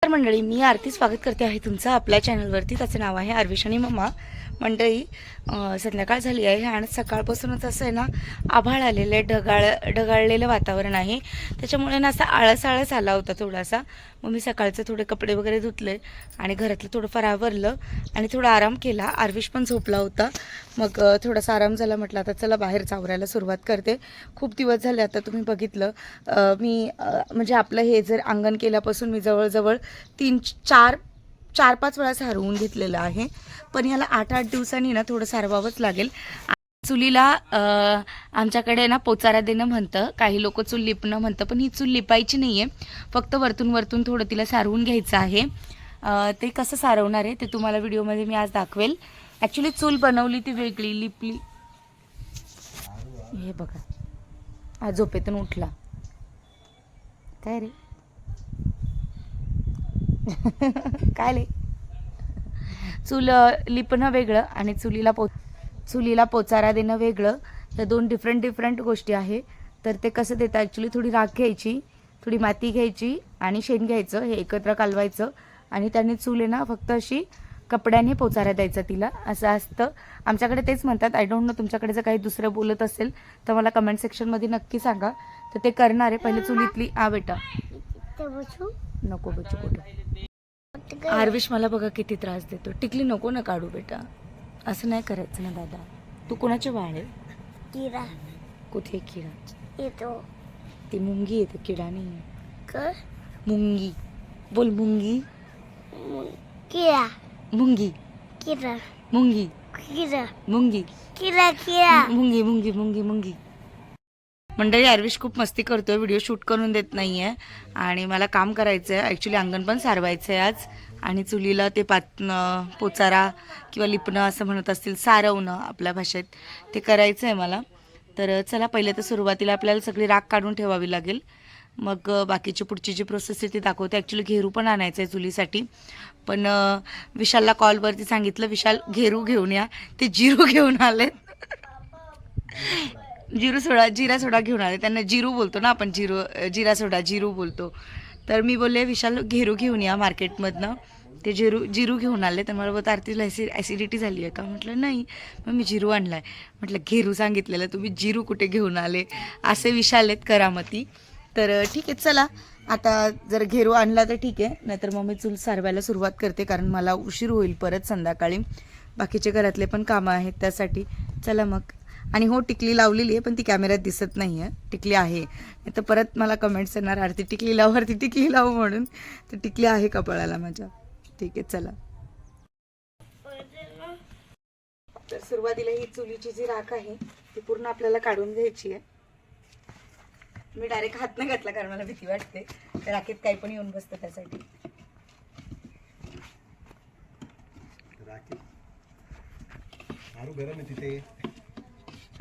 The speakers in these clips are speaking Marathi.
नमस्कार मंडळी, मी आरती स्वागत करते आहे तुमचं आपल्या चॅनलवरती. त्याचं नाव आहे आरविश आणि मम्मा. मंडळी, संध्याकाळ झाली आहे आणि सकाळपासूनच असं आहे ना, आभाळ आलेलं आहे, ढगाळलेलं वातावरण आहे. त्याच्यामुळे ना असा आळस आला होता थोडासा. मग मी सकाळचे थोडे कपडे वगैरे धुतले आणि घरातलं थोडंफार आवरलं आणि थोडा आराम केला. आरविश पण झोपला होता. मग थोडासा आराम झाला, म्हटलं आता चला बाहेर चावरायला सुरुवात करते. खूप दिवस झाले, आता तुम्ही बघितलं मी म्हणजे आपलं हे जर अंगण केल्यापासून मी जवळजवळ 4-5 वेळा सारवून घेतलेलं आहे. पण याला 8-8 दिवसांनी ना थोडं सारवावंच लागेल. चुलीला आमच्याकडे ना पोचारा देणं म्हणतं, काही लोक चूल लिपणं म्हणतं, पण ही चूल लिपायची नाही आहे, फक्त वरतून थोडं तिला सारवून घ्यायचं आहे. ते कसं सारवणार आहे ते तुम्हाला व्हिडिओमध्ये मी आज दाखवेल. ॲक्च्युली चूल बनवली ती वेगळी, लिपली. हे बघा, आज झोपेतून उठला. काय रे काय रे. चूल लिपणं वेगळं आणि चुलीला पोचारा देणं वेगळं. या दोन डिफरंट गोष्टी आहे. तर ते कसं देतं, ॲक्च्युली थोडी राख घ्यायची, थोडी माती घ्यायची आणि शेण घ्यायचं, हे एकत्र कालवायचं आणि त्याने चूल आहे ना फक्त अशी कपड्याने पोचारा द्यायचा तिला, असं असतं आमच्याकडे. तेच म्हणतात. आय डोंट नो तुमच्याकडे जर काही दुसरं बोलत असेल तर मला कमेंट सेक्शनमध्ये नक्की सांगा. तर ते करणार आहे पहिले चुलीतली. बेटा नको बच्चू, कुठं आरविश मला बघा किती त्रास देतो. टिकली नको ना काढू बेटा, असं नाही करायचं ना दादा. तू कोणाचे बाळ आहे? किडा. कुठे किडा येतो. ती मुंगी येते, किडा नाही. कर मुंगी बोल. मुंगी. किडा. मुंगी. किडा. मुंगी. किडा. मुंगी. किडा. किडा. मुंगी मुंगी मुंगी मुंगी. मंडळी, आरविश खूप मस्ती करतोय, व्हिडिओ शूट करून देत नाही आहे आणि मला काम करायचं आहे. ॲक्च्युली अंगण पण सारवायचं आहे आज आणि चुलीला ते पोचारा किंवा लिपणं असं म्हणत असतील, सारवणं आपल्या भाषेत, ते करायचं आहे मला. तर चला, पहिले तर सुरुवातीला आपल्याला सगळी राख काढून ठेवावी लागेल. मग बाकीची पुढची जी प्रोसेस आहे ती दाखवते. ॲक्च्युली घेरू पण आणायचं आहे चुलीसाठी, पण विशालला कॉलवरती सांगितलं, विशाल घेरू घेऊन या. ते जिरू घेऊन आले. जिरा सोडा घेऊन आले. त्यांना जिरू बोलतो ना आपण, जिरा सोडा जिरू बोलतो. तर मी बोलले विशाल घेरू घेऊन या मार्केटमधनं. ते जिरू घेऊन आले. तर मला बोलत आरतीला ॲसिडिटी झाली आहे का? म्हटलं नाही, मग मी जिरू आणला आहे. म्हटलं घेरू सांगितलेलं, तुम्ही जिरू कुठे घेऊन आले? असे विशाल आहेत करामती. तर ठीक आहे, चला आता जर घेरू आणला तर ठीक आहे, नाहीतर मग मी चूल सारवायला सुरुवात करते, कारण मला उशीर होईल परत संध्याकाळी. बाकीचे घरातले पण कामं आहेत त्यासाठी. चला मग. आणि हो, टिकली लावलेली आहे, पण ती कॅमेऱ्यात दिसत नाही आहे. टिकली आहे, नाही तर परत मला कमेंट्स येणार, आरती टिकली लावू म्हणून. तर टिकली आहे कपाळाला माझ्या. ठीक आहे, चला. तर सुरुवातीला ही चुलीची जी राख आहे ती पूर्ण आपल्याला काढून घ्यायची आहे. मी डायरेक्ट हात नाही घातला, कारण मला भीती वाटते त्या राखेत काही पण येऊन बसतं त्यासाठी. आरू गरम आहे तिथे.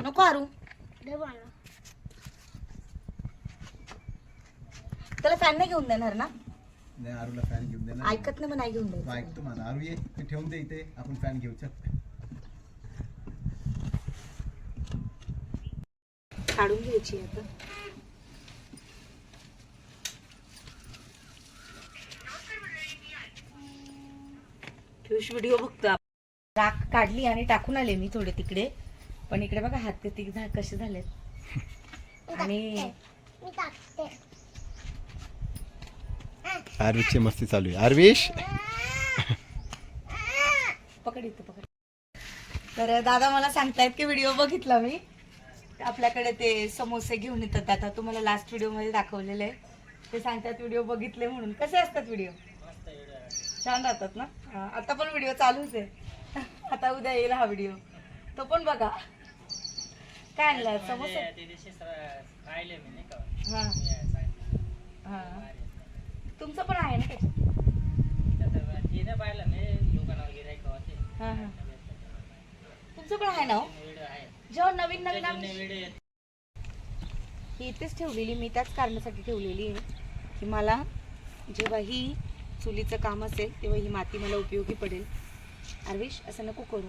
नको आरू, त्याला फॅन नाही घेऊन देणार ना? नाही, आरूला फॅन घेऊन दे ना. ऐकत नाही, मग नाही घेऊन तो दे. ऐकतो मला. आरू ये, मी ठेवून दे इथे, आपण फॅन घेऊ. चल, काढून घ्यायची आता. पियुष व्हिडिओ बघतो. राख काढली आणि टाकून आले मी थोडे तिकडे, पण इकडे बघा हात ते कसे झालेत. आणि आरविशची मस्ती चालू आहे. आरविश पकड इथं, पकड. तर दादा मला सांगतायत की व्हिडिओ बघितला मी, आपल्याकडे ते समोसे घेऊन येतात. आता तुम्हाला लास्ट व्हिडिओमध्ये दाखवलेले आहे. ते सांगतात व्हिडिओ बघितले म्हणून. कसे असतात व्हिडिओ? छान राहतात ना. आता पण व्हिडिओ चालूच आहे. आता उद्या येईल हा व्हिडिओ, तो पण बघा. काय आणलं? समोसे. हां हां, तुमचं पण आहे ना त्याच्यात? हां हां, तुमचं पण आहे ना हो? जेव्हा नवीन ही इथेच ठेवलेली मी, त्याच कारणासाठी ठेवलेली आहे की मला जेव्हा ही चुलीचं काम असेल तेव्हा ही माती मला उपयोगी पडेल. आरविश, असं नको करू.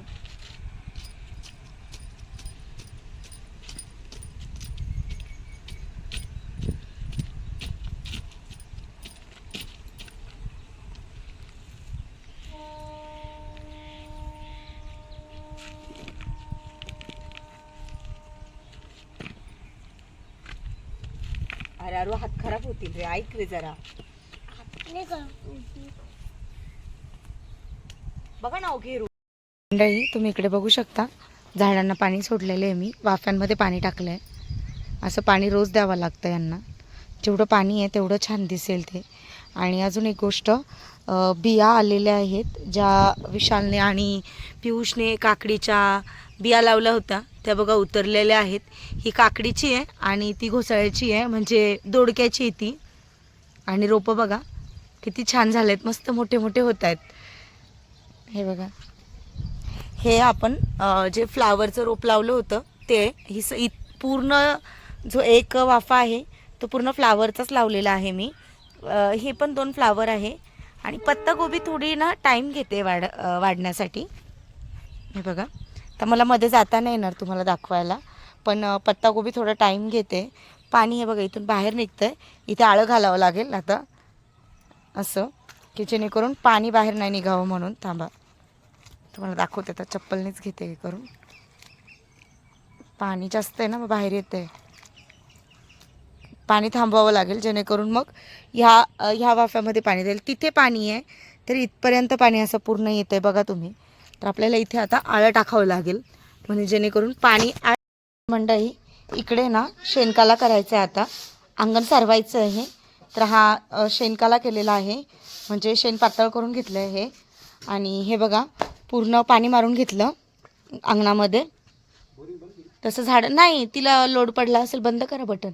आरू हात खराब होतील रे, ऐक रे जरा. बघा ना घेरू. मंडळी तुम्ही इकडे बघू शकता, झाडांना पाणी सोडलेलं आहे मी, वाफ्यांमध्ये पाणी टाकलंय. असं पाणी रोज द्यावं लागतं यांना. जेवढं पाणी आहे तेवढं छान दिसेल ते. आणि अजून एक गोष्ट, बिया आलेल्या आहेत ज्या विशालने आणि पियुषने काकडीच्या बिया लावल्या होत्या, त्या बघा उतरलेल्या आहेत. ही काकडीची आहे आणि ती घोसाळ्याची आहे, म्हणजे दोडक्याची आहे ती. आणि रोपं बघा किती छान झाले आहेत, मस्त मोठे मोठे होत आहेत. हे बघा, हे आपण जे फ्लावरचं रोप लावलं होतं ते, ही पूर्ण जो एक वाफा आहे तो पूर्ण फ्लावरचाच लावलेला आहे मी. हे पण 2 फ्लावर आहे. आणि पत्ताकोबी थोडी ना टाईम घेते वाढण्यासाठी. हे बघा, तर मला मध्ये जाता नाही येणार तुम्हाला दाखवायला, पण पत्ताकोबी थोडा टाईम घेते. पाणी हे बघा इथून बाहेर निघतं आहे, इथे आळं घालावं लागेल आता, असं की जेणेकरून पाणी बाहेर नाही निघावं म्हणून. थांबा तुम्हाला दाखवते, तर चप्पलनेच घेते हे करून. पाणी जास्त आहे ना, मग बाहेर येते. पाणी थांबवावं लागेल जेणेकरून मग ह्या वाफ्यामध्ये पाणी जाईल. तिथे पाणी आहे तर इथपर्यंत पाणी असं पूर्ण येतं आहे बघा तुम्ही. तर आपल्याला इथे आता आळं टाकावं लागेल, म्हणजे जेणेकरून पाणी. मंडळी इकडे ना शेणकाला करायचं आहे, आता अंगण सारवायचं आहे. तर हा शेणकाला केलेला आहे, म्हणजे शेण पातळ करून घेतलं आहे हे. आणि हे बघा पूर्ण पाणी मारून घेतलं अंगणामध्ये. तसं झाड नाही, तिला लोड पडला असेल, बंद करा बटन.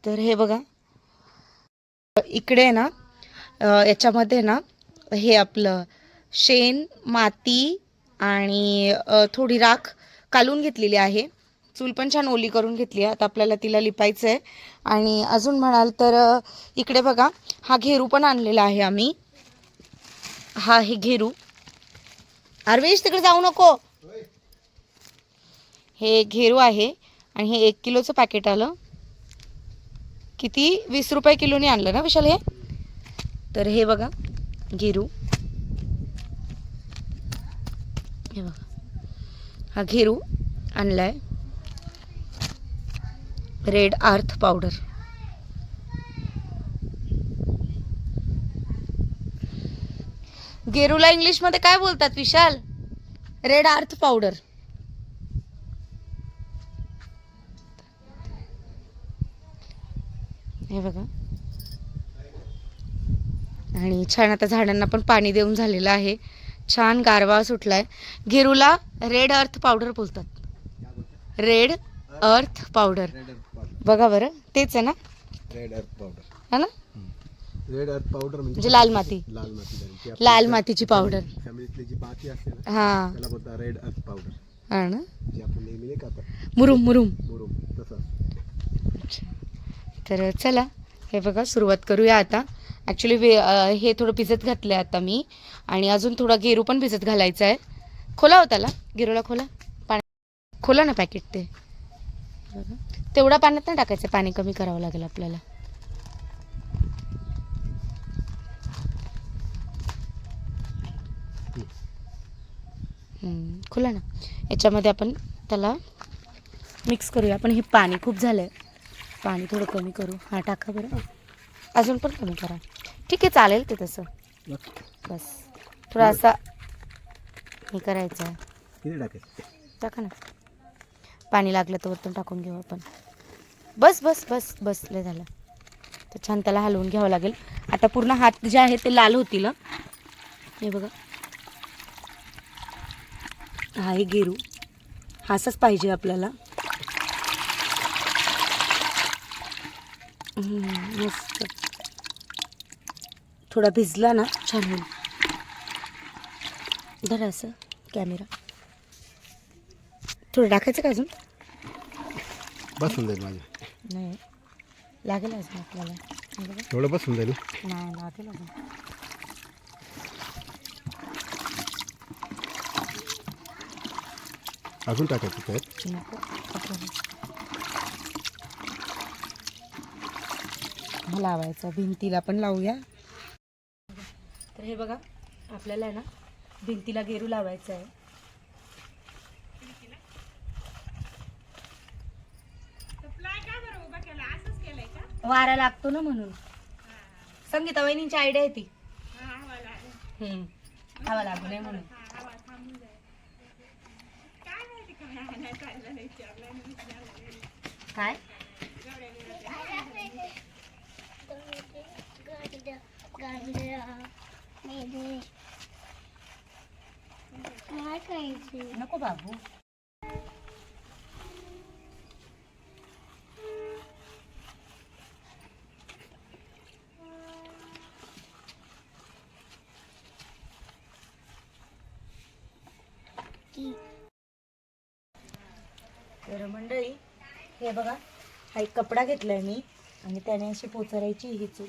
तर हे बघा इकडे ना याच्यामध्ये ना हे आपलं शेण, माती आणि थोडी राख कालून घेतलेली आहे. चूल पण छान ओली करून घेतली आहे. आता आपल्याला तिला लिपायचं आहे. आणि अजून म्हणाल तर इकडे बघा, हा घेरू पण आणलेला आहे आम्ही. हा हे घेरू. आरवेश तिकडे जाऊ नको. हे घेरू आहे आणि हे 1 किलोचं पॅकेट आलं. किती 20 रुपये किलोने आणलं ना विशाल हे. तर हे बघा घेरू, हे बघा हा घेरू आणलाय. रेड अर्थ पावडर. गेरूला इंग्लिशमध्ये काय बोलतात विशाल? रेड अर्थ पावडर. हे बघा, आणि छान आता झाडांना पण पाणी देऊन झालेलं आहे. छान गारवा सुटलाय. गेरूला रेड अर्थ पावडर बोलतात. रेड अर्थ पावडर. बघा बरं, तेच आहे ना रेड अर्थ पावडर, है ना? रेड अर्थ पावडर म्हणजे लाल माती. लाल माती, लाल मातीची पावडर. फॅमिलीतली जी माती असते ना, हा त्याला बोलतात रेड अर्थ पावडर. हा ना, जी आपण नेहमी नाही का मुरुम मुरुम. मुरुम तसं. तर चला हे बघा सुरुवात करूया आता. ॲक्च्युली हे थोडं भिजत घातलं आहे आता मी, आणि अजून थोडा गेरू पण भिजत घालायचा आहे. खोला हो त्याला, गेरूला खोला, पाणी खोला ना पॅकेट ते. तेवढा पाण्यात नाही टाकायचं, पाणी कमी करावं लागेल आपल्याला. खोला ना. याच्यामध्ये आपण त्याला मिक्स करूया. पण हे पाणी खूप झालं आहे, पाणी थोडं कमी करू. हा टाका बरं, अजून पण कमी करा. ठीक आहे चालेल ते तसं. बस थोडा असा हे करायचं आहे. किती टाकायचं? टाका ना, पाणी लागलं तर वरतून टाकून घेऊ आपण. बस बस बस बसले झालं. तर छान त्याला हलवून घ्यावं लागेल. आता पूर्ण हात जे आहे ते लाल होतील. हे बघा, हा हे गेरू हाच पाहिजे आपल्याला. मस्त. थोडा भिजला ना छान होईल. धरा असं कॅमेरा. थोडं टाकायचं का अजून? बसून जाईल माझ्या. नाही लागेल अजून आपल्याला. एवढं बसून जाईल. नाही लागेल अजून. अजून टाकायचं त्यात? नको लावायचं. भिंतीला पण लावूया. तर हे बघा आपल्याला आहे ना भिंतीला गेरू लावायचं आहे. वारा लागतो ना म्हणून. संगीता वहिनींची आयडिया आहे ती. हवा लागू नये म्हणून. काय नको बाबू. तर मंडळी हे बघा, हा एक कपडा घेतलाय मी आणि त्याने अशी पोचरायची ही चूल.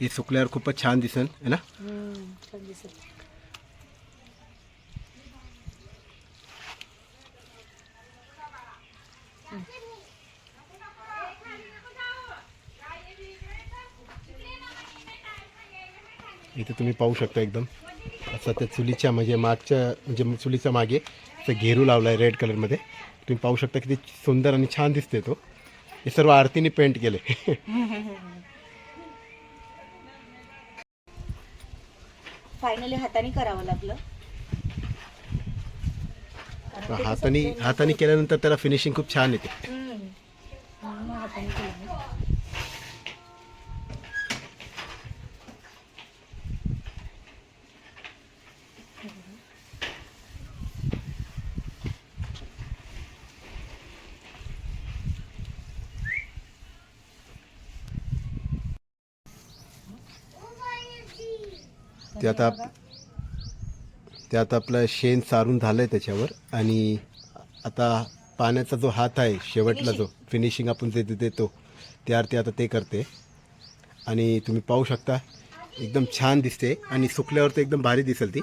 हे सुकल्यावर खूपच छान दिसेल है ना. छान दिसत. इथे तुम्ही पाहू शकता एकदम असं त्या चुलीच्या म्हणजे चुलीच्या मागे असं घेरू लावला आहे रेड कलरमध्ये. तुम्ही पाहू शकता किती सुंदर आणि छान दिसते तो. हे सर्व आरतीने पेंट केले. फायनली हाताने करावं लागलं. हाताने केल्यानंतर त्याला फिनिशिंग खूप छान येते. हाताने केलं. ते आता आपलं शेण सारून झालं आहे त्याच्यावर. आणि आता पाण्याचा जो हात आहे शेवटला जो फिनिशिंग आपण जे देतो ते आरती आता ते करते. आणि तुम्ही पाहू शकता एकदम छान दिसते आणि सुकल्यावर तर एकदम भारी दिसेल ती.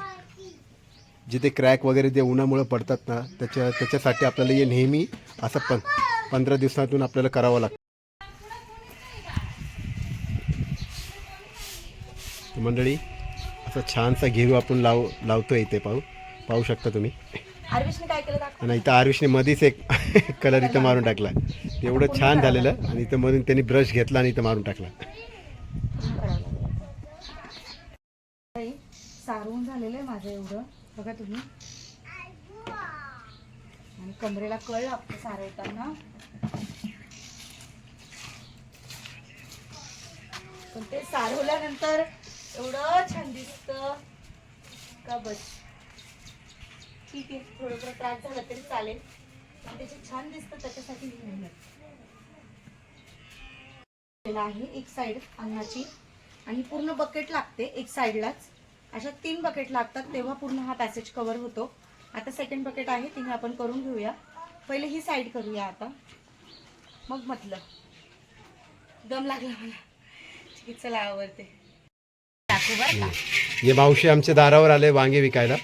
जिथे क्रॅक वगैरे जे उन्हामुळे पडतात ना त्याच्यासाठी आपल्याला हे नेहमी असं 15 दिवसातून आपल्याला करावं लागतं. मंडळी असं छानसा घेरू आपण लावतो इथे पाहू शकता तुम्ही. आरविशने काय केलं दाखव. आणि इथं आरविशने मध्येच एक कलर इथं मारून टाकला. एवढं छान झालेलं आणि इथं मधून त्यांनी ब्रश घेतला आणि इथं मारून टाकला. सारवून झालेलं आहे माझं एवढं बघा तुम्ही. आणि कमरेला कळ लागतो सारवताना. पण ते सारवल्यानंतर एवढं छान दिसतं का बस. ठीक आहे, थोडं त्रास झाला तरी चालेल, पण त्याची छान दिसतं त्याच्यासाठी आहे. एक साईड अंगणाची आणि पूर्ण बकेट लागते एक साईडलाच. अशा 3 बकेट लागतात तेव्हा पूर्ण हा पॅसेज कव्हर होतो. आता सेकंड बकेट आहे तिने आपण करून घेऊया. पहिले ही साईड करूया आता, मग म्हटलं दम लागला मला. चला आवडते. हे मावशी आमच्या दारावर आले वांगे विकायला.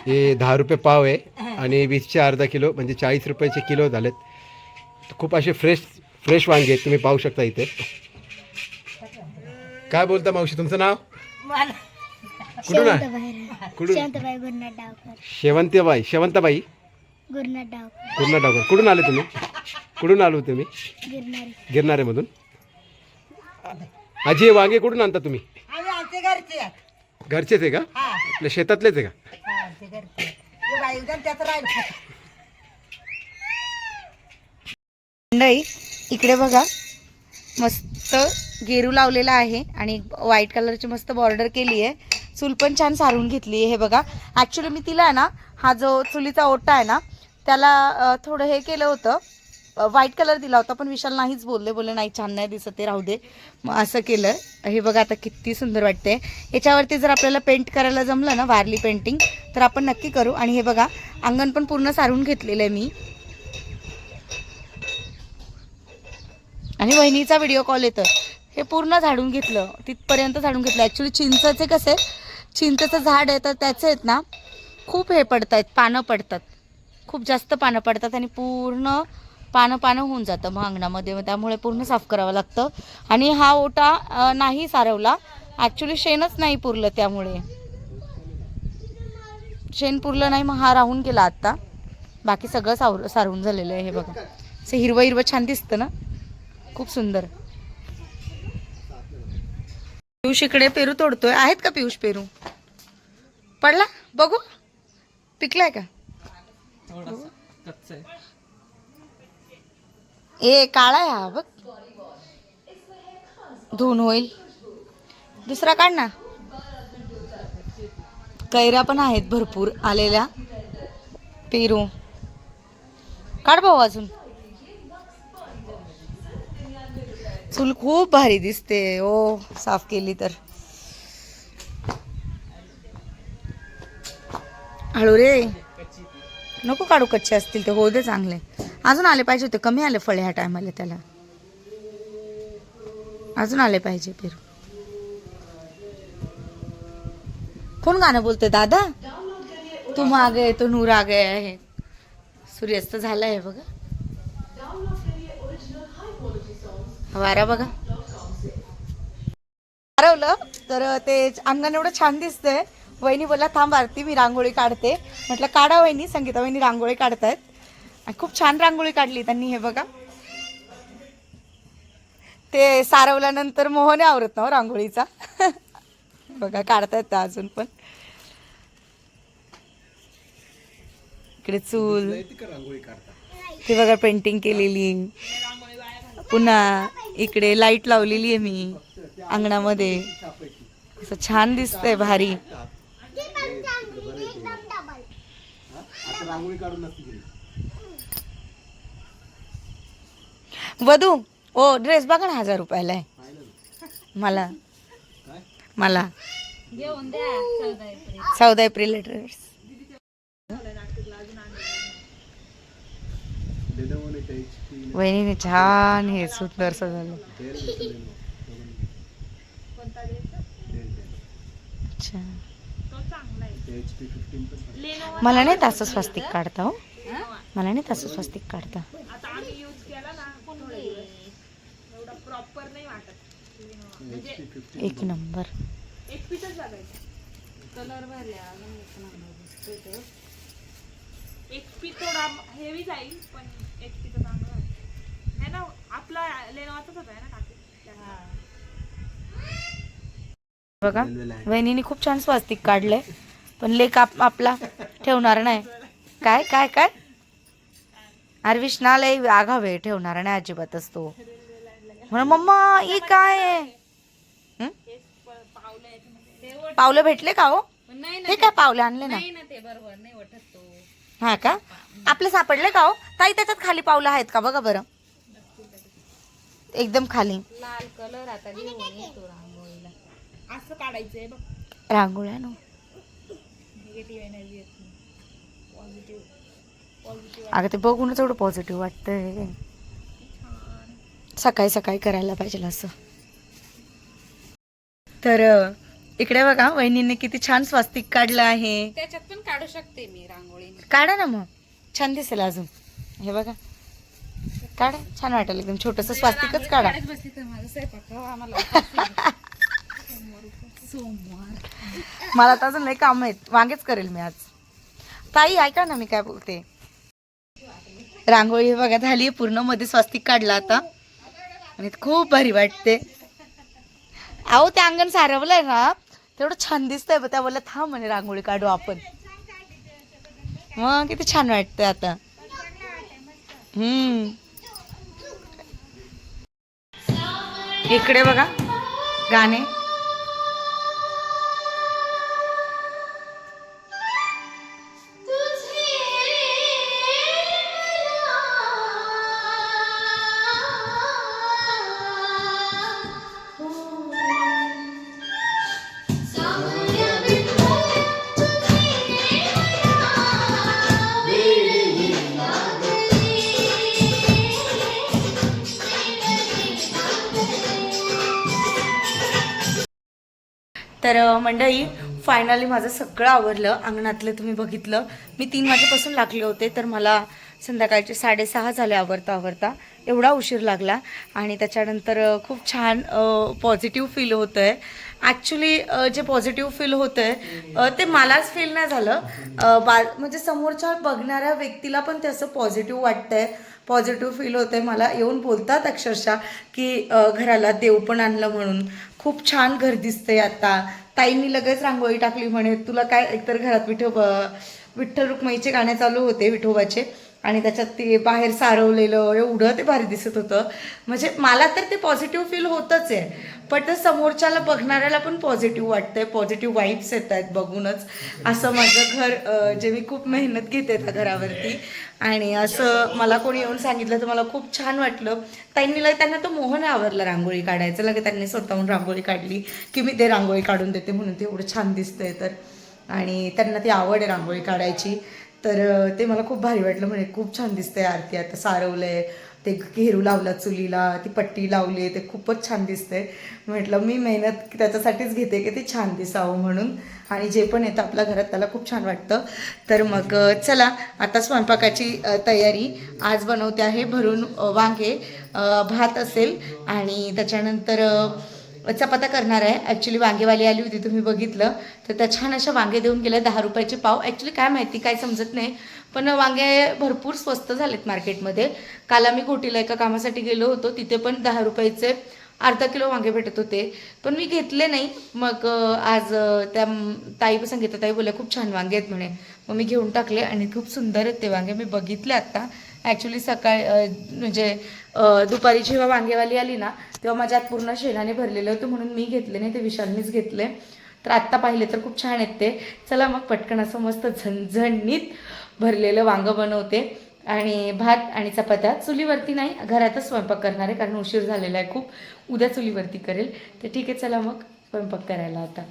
हे 10 रुपये पाव आहे आणि 20चे अर्धा किलो म्हणजे 40 रुपयाचे किलो झालेत. खूप असे फ्रेश वांगे आहेत, तुम्ही पाहू शकता इथे. काय बोलता मावशी, तुमचं नाव कुठून आहे? शेवंताबाई गुरनाटावकर. कुठून आले तुम्ही? कुठून आलो तुम्ही? गिरणारेमधून. आजी हे वांगे कुठून आणता तुम्ही? घरचेच आहे का? आपल्या शेतातलेच आहे का? नाही, इकडे बघा मस्त गेरू लावलेला आहे आणि व्हाईट कलरची मस्त बॉर्डर केली आहे. चूल पण छान सारून घेतली आहे. हे बघा, ॲक्च्युली मी तिला ना हा जो चुलीचा ओटा आहे ना त्याला थोडं हे केलं होतं, व्हाईट कलर दिला होता, पण विशाल नाहीच बोलले नाही छान नाही दिसत ते, राहू दे. मग असं केलं. हे बघा आता किती सुंदर वाटते. याच्यावरती जर आपल्याला पेंट करायला जमलं ना वारली पेंटिंग तर आपण नक्की करू. आणि हे बघा अंगण पण पूर्ण सारून घेतलेलं आहे मी. आणि वहिनीचा व्हिडिओ कॉल येतो. हे पूर्ण झाडून घेतलं, तिथपर्यंत झाडून घेतलं. ॲक्च्युली चिंचेचे कसे चिंचेचं झाड आहे तर त्याचे आहेत ना खूप हे पडतात, पानं पडतात, खूप जास्त पानं पडतात आणि पूर्ण पानं होऊन जातं मग अंगणामध्ये. त्यामुळे पूर्ण साफ करावं लागतं. आणि हा ओटा नाही सारवला, ॲक्च्युली शेणच नाही पुरलं, त्यामुळे शेण पुरलं नाही. मग हा राहून गेला. आत्ता बाकी सगळं सारवून झालेलं आहे. हे बघा असं हिरवं हिरवं छान दिसतं ना, खूप सुंदर. पियुष इकडे पेरू तोडतोय. आहेत का पियुष पेरू? पडला बघू, पिकलाय का? ए काळा आहे हा बघ, धुवून होईल. दुसरा काढ ना. कैऱ्या पण आहेत भरपूर आलेल्या. पेरू काढ भाऊ अजून. चूल खूप भारी दिसते ओ, साफ केली तर. हळू रे, नको काढू, कच्चे असतील ते. हो दे चांगले. अजून आले पाहिजे होते, कमी आले फळे ह्या टायमाला. त्याला अजून आले पाहिजे पेरू. कोण गाणं बोलतोय दादा? तुम आ गए तो नूर आ गया है. सूर्यास्त झालाय बघा, वारा बघा. हरवलं तर ते अंगण एवढं छान दिसतंय. वहिनी बोला थांब आरती मी रांगोळी काढते. म्हटलं काढा वहिनी. संगीता वहिनी रांगोळी काढतायत आणि खूप छान रांगोळी काढली त्यांनी. हे बघा, ते सारवल्यानंतर मोहने आवरत ना रांगोळीचा. बघा काढतायत अजून पण. इकडे चूल, ते बघा पेंटिंग केलेली. पुन्हा इकडे लाईट लावलेली आहे मी अंगणामध्ये. असं छान दिसतंय भारी. वधू ओ ड्रेस बघा ना, 1000 रुपयाला आहे. मला मला 14 एप्रिल ड्रेस. वहिनीने छान हे सुंदर सजवलं. अच्छा, मला नाही तसं स्वस्तिक काढता हो, मला नाही तसं स्वस्तिक काढता. एक नंबर. कलर भरल्या XP थोडा हेवी जाईल, पण XP तर चांगला आहे ना. आपला लेनॉचाच होता ना काकी. बघा वहिनीने खूप छान स्वस्तिक काढलंय, पण लेक आपला ठेवणार नाही. काय काय काय अरविष्णा लय आघावे, ठेवणार नाही अजिबातच तो. म्हणून मम्मा ही काय आहे? पावलं भेटले का हो? हे काय पावलं आणले ना? हा का, आपले सापडले का हो ताई? त्याच्यात खाली पावलं आहेत का बघा बरं, एकदम खाली. लाल कलर आता घेऊन येतो रांगोळीला. असं काढायचंय बघ रांगोळ्या नो. निगेटिव्ह एनर्जी येत नाही, पॉझिटिव्ह. अगं ते बघूनच एवढं पॉझिटिव्ह वाटतंय. सकाळी सकाळी करायला पाहिजे असं. तर इकडे बघा वहिनीने किती छान स्वस्तिक काढलं आहे. त्याच्यात पण काढू शकते मी रांगोळी. काढा ना मग, छान दिसेल अजून. हे बघा काढा, छान वाटेल एकदम. छोटस स्वस्तिकच काढा. बसली तर माझं स्वयंपाक आम्हाला सोमवार. मला तर अजून लई काम आहेत, वांगेच करेल मी आज. ताई ऐका ना मी काय बोलते. रांगोळी बघा झाली पूर्ण, मध्ये स्वस्तिक काढला आता आणि खूप भारी वाटते. अहो ते अंगण सारवलंय ना, तेवढं छान दिसतंय. त्या बोलल्या थांब म्हणे रांगोळी काढू आपण. मग किती छान वाटतंय आता. इकडे बघा गाणे. तर मंडळी फायनली माझं सगळं आवरलं. अंगणातलं तुम्ही बघितलं. मी 3 वाजेपासून लागले होते, तर मला संध्याकाळचे 6:30 झाले आवरता. एवढा उशीर लागला आणि त्याच्यानंतर खूप छान पॉझिटिव्ह फील होतं आहे. ॲक्च्युली जे पॉझिटिव्ह फील होतं आहे ते मलाच फील नाही झालं, म्हणजे समोरच्या बघणाऱ्या व्यक्तीला पण ते असं पॉझिटिव्ह वाटतंय, पॉझिटिव्ह फील होतं आहे. मला येऊन बोलतात अक्षरशः की घराला देव पण आणलं म्हणून, खूप छान घर दिसतंय आता. ताईंनी लगेच रांगोळी टाकली म्हणे, तुला काय, एकतर घरात विठ्ठल रुक्माईचे गाणे चालू होते विठोबाचे, आणि त्याच्यात ते बाहेर सारवलेलं एवढं ते भारी दिसत होतं. म्हणजे मला तर ते पॉझिटिव्ह फील होतच आहे, पण ते समोरच्याला बघणाऱ्याला पण पॉझिटिव्ह वाटतंय, पॉझिटिव्ह वाईब्स येत आहेत बघूनच. असं माझं घर, जे मी खूप मेहनत घेते त्या घरावरती, आणि असं मला कोणी येऊन सांगितलं तर मला खूप छान वाटलं. त्यांना तो मोह नाही आवरला रांगोळी काढायचं, लगे त्यांनी स्वतःहून रांगोळी काढली की मी ते रांगोळी काढून देते म्हणून, ते एवढं छान दिसतंय तर. आणि त्यांना ती आवड आहे रांगोळी काढायची, तर ते मला खूप भारी वाटलं. म्हणे खूप छान दिसतंय आरती, आता सारवलंय, ते घेरू लावला चुलीला, ती पट्टी लावली, ते खूपच छान दिसतंय. म्हटलं मी मेहनत त्याच्यासाठीच घेते की ते छान दिसावं म्हणून, आणि जे पण येतं आपल्या घरात त्याला खूप छान वाटतं. तर मग चला आता स्वयंपाकाची तयारी. आज बनवते आहे भरून वांगे, भात असेल, आणि त्याच्यानंतर चपात्या करणार आहे. ॲक्च्युली वांगेवाली आली होती, तुम्ही बघितलं, तर त्या छान अशा वांगे देऊन गेल्या, 10 रुपयाचे पाव. ॲक्च्युली काय माहिती, काय समजत नाही, पण वांगे भरपूर स्वस्त झालेत मार्केटमध्ये. काल आम्ही घोटीला एका कामासाठी गेलो होतो, तिथे पण 10 रुपयाचे अर्धा किलो वांगे भेटत होते, पण मी घेतले नाही. मग आज त्या ताई सांगितलं, ताई बोलल्या खूप छान वांगे आहेत म्हणे, मग मी घेऊन टाकले, आणि खूप सुंदर आहेत ते वांगे. मी बघितले आत्ता, ॲक्च्युली सकाळी म्हणजे दुपारी जेव्हा वांगेवाली आली ना, तेव्हा माझ्या हात पूर्ण शेणाने भरलेलं होतं, म्हणून मी घेतले नाही, ते विशालनीच घेतले. तर आत्ता पाहिले तर खूप छान आहेत ते. चला मग पटकन असं मस्त झणझणीत भरलेलं वांगं बनवते, आणि भात आणि चपात्या चुलीवरती नाही, घरातच स्वयंपाक करणार आहे, कारण उशीर झालेला आहे खूप. उद्या चुलीवरती करेल. तर ठीक आहे, चला मग स्वयंपाक करायला आता.